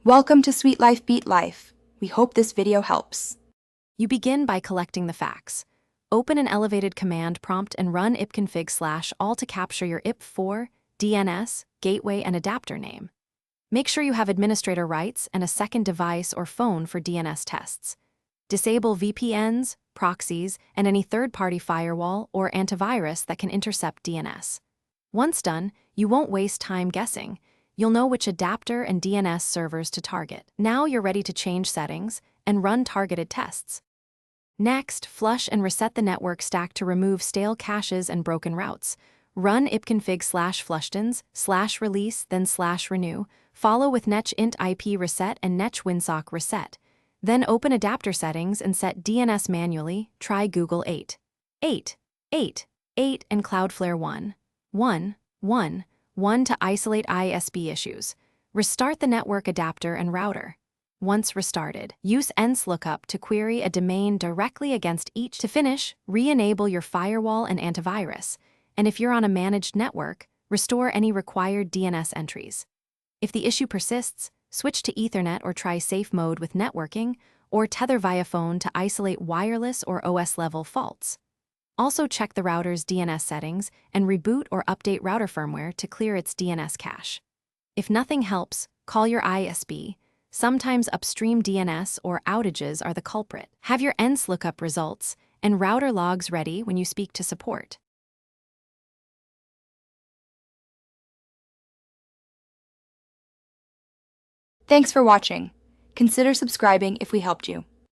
Welcome to Sweet Life Beat Life. We hope this video helps. You begin by collecting the facts. Open an elevated command prompt and run ipconfig/all to capture your IP4, DNS, gateway, and adapter name. Make sure you have administrator rights and a second device or phone for DNS tests. Disable VPNs, proxies, and any third-party firewall or antivirus that can intercept DNS. Once done, you won't waste time guessing. You'll know which adapter and DNS servers to target. Now you're ready to change settings and run targeted tests. Next, flush and reset the network stack to remove stale caches and broken routes. Run ipconfig/flushtons/release, then /renew. Follow with netch-int IP reset and netch-winsock reset. Then open adapter settings and set DNS manually. Try Google 8, 8, 8, 8, and Cloudflare 1, 1, 1, 1 to isolate ISP issues. Restart the network adapter and router. Once restarted, use lookup to query a domain directly against each. To finish, re-enable your firewall and antivirus. And if you're on a managed network, restore any required DNS entries. If the issue persists, switch to Ethernet or try safe mode with networking, or tether via phone to isolate wireless or OS-level faults. Also check the router's DNS settings and reboot or update router firmware to clear its DNS cache. If nothing helps, call your ISP. Sometimes upstream DNS or outages are the culprit. Have your lookup results and router logs ready when you speak to support. Thanks for watching. Consider subscribing if we helped you.